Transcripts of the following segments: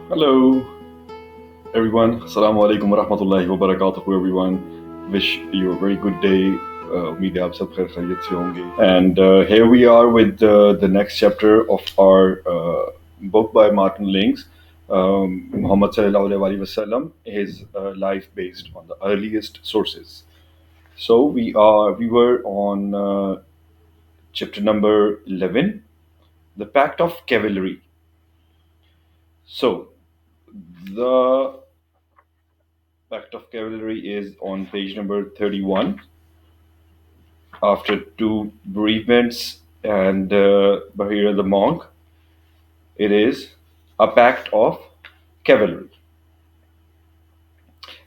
Hello, everyone. Assalamu alaikum wa rahmatullahi wa barakatuh, everyone. Wish you a very good day. उम्मीद है आप सब खैर खैरियत से होंगे. And here we are with the next chapter of our book by Martin Lings, Muhammad Sallallahu Alaihi Wasallam, his life based on the earliest sources. So we were on chapter number 11, the Pact of Chivalry. So the Pact of Cavalry is on page number 31. After two bereavements and Bahira the monk, it is a pact of cavalry.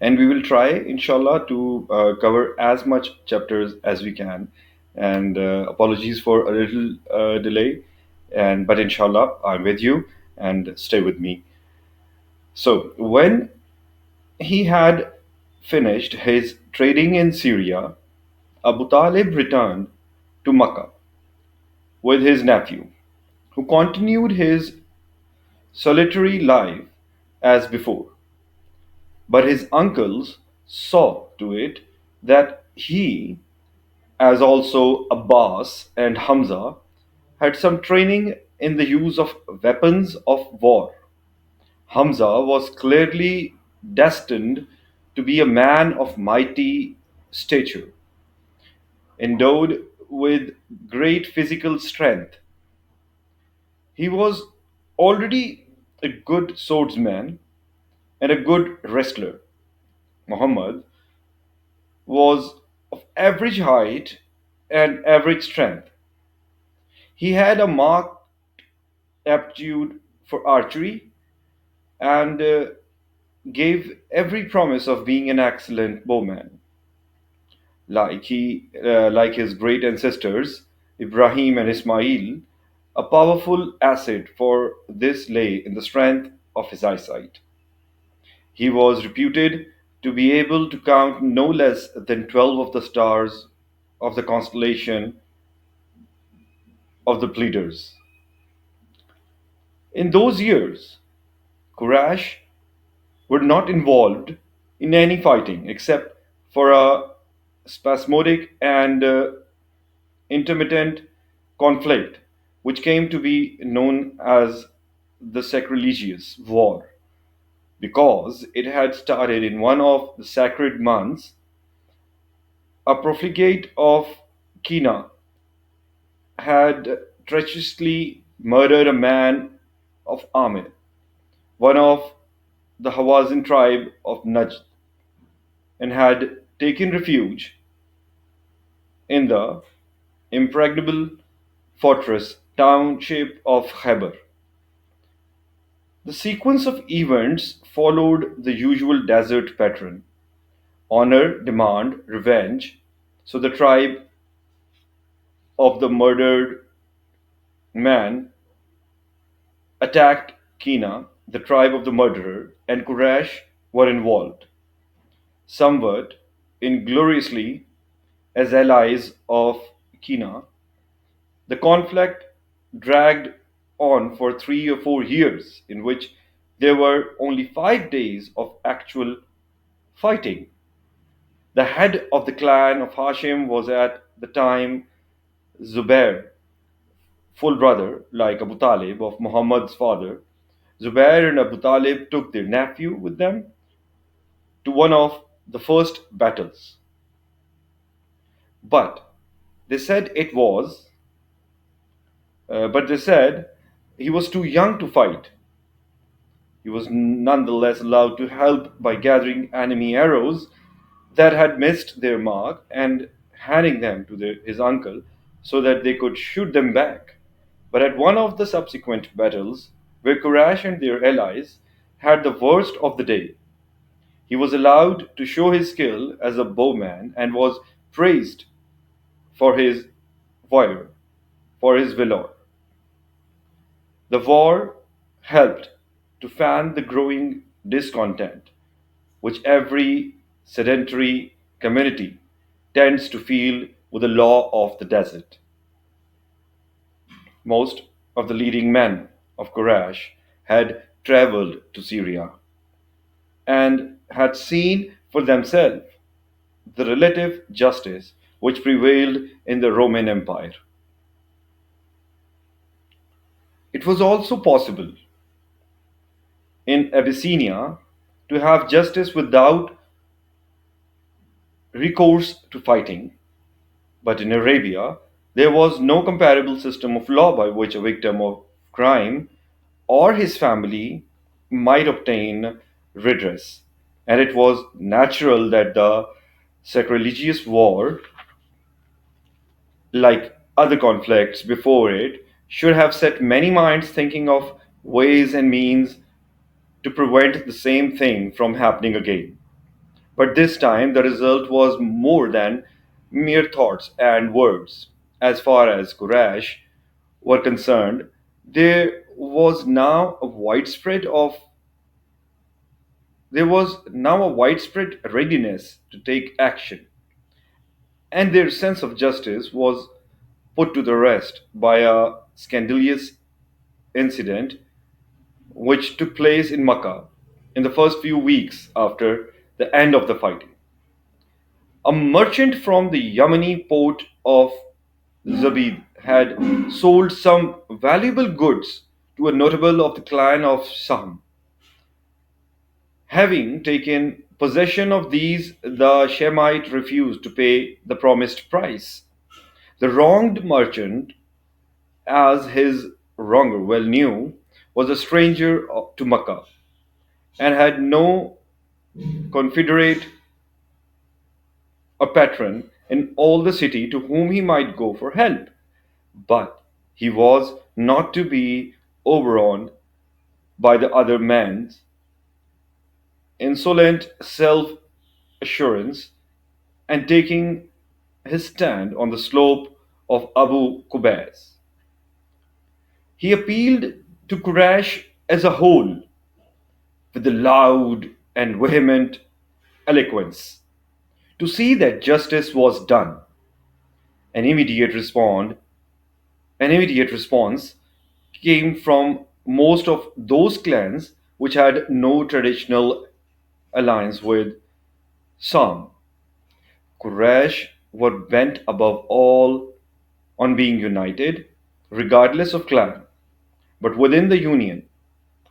And we will try, inshallah, to cover as much chapters as we can. And apologies for a little delay, but inshallah, I'm with you and stay with me. So, when he had finished his trading in Syria, Abu Talib returned to Makkah with his nephew, who continued his solitary life as before. But his uncles saw to it that he, as also Abbas and Hamza, had some training in the use of weapons of war. Hamza was clearly destined to be a man of mighty stature, endowed with great physical strength. He was already a good swordsman and a good wrestler. Muhammad was of average height and average strength. He had a marked aptitude for archery and gave every promise of being an excellent bowman. Like his great ancestors, Ibrahim and Ismail, a powerful asset for this lay in the strength of his eyesight. He was reputed to be able to count no less than 12 of the stars of the constellation of the Pleiades. In those years, Quraysh were not involved in any fighting except for a spasmodic and intermittent conflict, which came to be known as the Sacrilegious War, because it had started in one of the sacred months. A profligate of Kina had treacherously murdered a man of Amir, one of the Hawazin tribe of Najd, and had taken refuge in the impregnable fortress township of Khyber. The sequence of events followed the usual desert pattern: honor, demand, revenge. So the tribe of the murdered man attacked Kina, the tribe of the murderer, and Quraysh were involved, somewhat ingloriously as allies of Kina. The conflict dragged on for 3 or 4 years, in which there were only 5 days of actual fighting. The head of the clan of Hashim was at the time Zubair, full brother, like Abu Talib, of Muhammad's father. Zubair and Abu Talib took their nephew with them to one of the first battles. But they said it was, but they said he was too young to fight. He was nonetheless allowed to help by gathering enemy arrows that had missed their mark and handing them to his uncle so that they could shoot them back. But at one of the subsequent battles, where Quraysh and their allies had the worst of the day, he was allowed to show his skill as a bowman and was praised for his valor, for his valor. The war helped to fan the growing discontent which every sedentary community tends to feel with the law of the desert. Most of the leading men of Quraysh had traveled to Syria and had seen for themselves the relative justice which prevailed in the Roman Empire. It was also possible in Abyssinia to have justice without recourse to fighting, but in Arabia there was no comparable system of law by which a victim of crime or his family might obtain redress. And it was natural that the sacrilegious war, like other conflicts before it, should have set many minds thinking of ways and means to prevent the same thing from happening again. But this time the result was more than mere thoughts and words. As far as Quraysh were concerned, there was now a widespread of there was now a widespread readiness to take action, and their sense of justice was put to the rest by a scandalous incident which took place in Makkah in the first few weeks after the end of the fighting. A merchant from the Yemeni port of Zabid had sold some valuable goods to a notable of the clan of Sahm. Having taken possession of these, the Shemite refused to pay the promised price. The wronged merchant, as his wronger well knew, was a stranger to Makkah and had no confederate or patron in all the city to whom he might go for help. But he was not to be overrun by the other man's insolent self assurance and taking his stand on the slope of Abu Qubais. He appealed to Quraysh as a whole with a loud and vehement eloquence to see that justice was done. An immediate respond, an immediate response came from most of those clans which had no traditional alliance with some. Quraysh were bent above all on being united, regardless of clan. But within the union,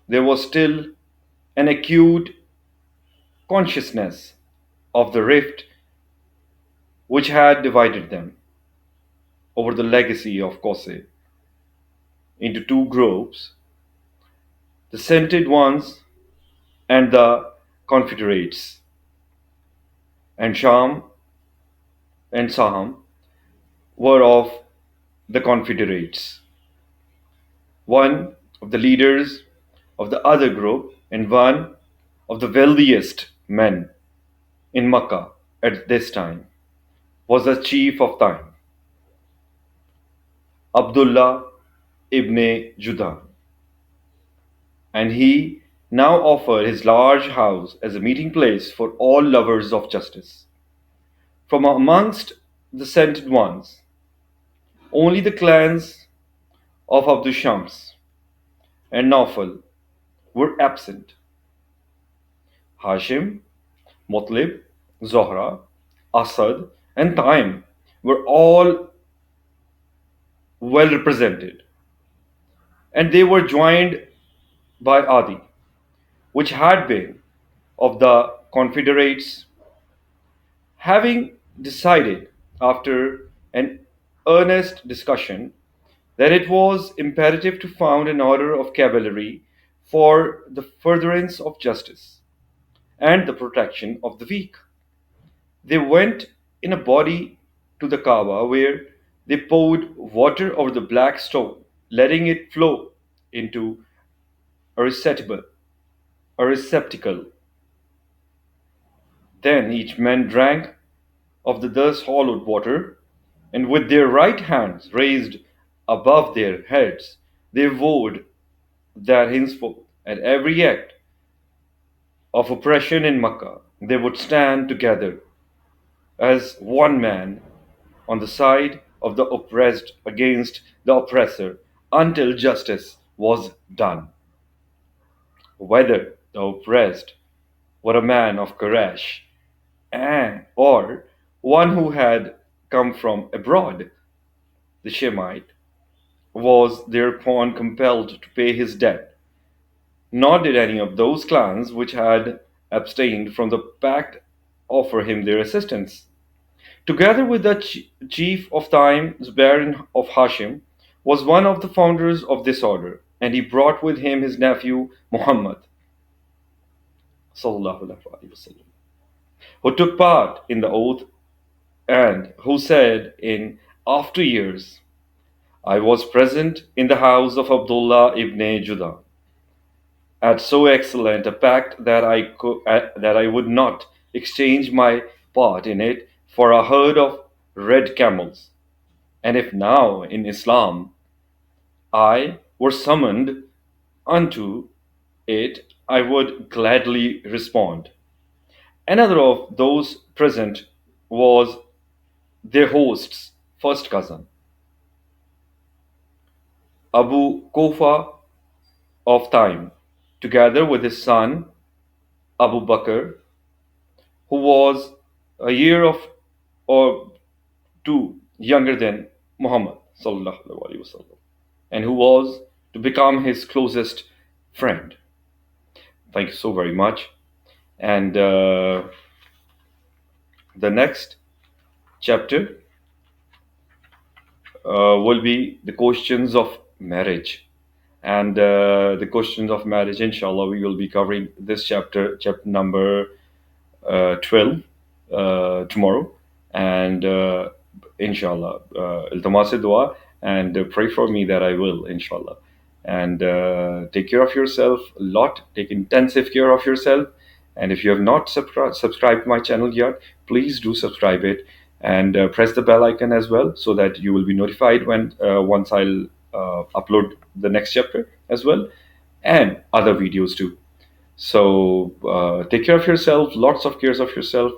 there was still an acute consciousness of the rift which had divided them over the legacy of Kose into two groups, the scented ones and the confederates. And Sham and Saham were of the confederates. One of the leaders of the other group and one of the wealthiest men in Makkah at this time was the chief of time, Abdullah ibn Judan, and he now offered his large house as a meeting place for all lovers of justice. From amongst the scented ones, only the clans of Abdul Shams and Naufal were absent. Hashim, Mutlib, Zohra, Asad, and Taim were all well represented, and they were joined by Adi, which had been of the Confederates, having decided after an earnest discussion that it was imperative to found an order of cavalry for the furtherance of justice and the protection of the weak. They went in a body to the Kaaba where they poured water over the black stone, letting it flow into a receptacle. A receptacle. Then each man drank of the thus hollowed water, and with their right hands raised above their heads, they vowed that henceforth, at every act of oppression in Makkah, they would stand together as one man on the side of the oppressed against the oppressor until justice was done. whether the oppressed were a man of Quraysh and or one who had come from abroad. The Shemite was thereupon compelled to pay his debt, nor did any of those clans which had abstained from the pact offer him their assistance. Together with the chief of Time, Zubair of Hashim, was one of the founders of this order, and he brought with him his nephew Muhammad, sallallahu alaihi wasallam, who took part in the oath and who said in after years, I was present in the house of Abdullah ibn Judah at so excellent a pact that that I would not exchange my part in it for a herd of red camels. And if now in Islam I were summoned unto it, I would gladly respond. Another of those present was their host's first cousin, Abu Kofa of Time, together with his son Abu Bakr, who was a year of or two younger than Muhammad sallallahu alaihi wasallam, and who was to become his closest friend. Thank you so very much. And the next chapter will be the questions of marriage. And the questions of marriage, inshallah, we will be covering this chapter number 12 tomorrow. And inshallah, iltamas dua, and pray for me that I will, inshallah. And take care of yourself a lot, take intensive care of yourself. And if you have not subscribed to my channel yet, please do subscribe it, and press the bell icon as well, so that you will be notified when once I'll upload the next chapter as well, and other videos too. So take care of yourself, lots of cares of yourself,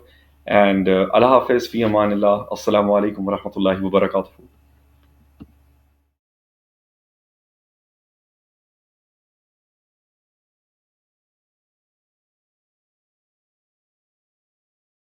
and Allah Hafiz, fi amanillah. Assalamu alaikum wa rahmatullahi wa barakatuh.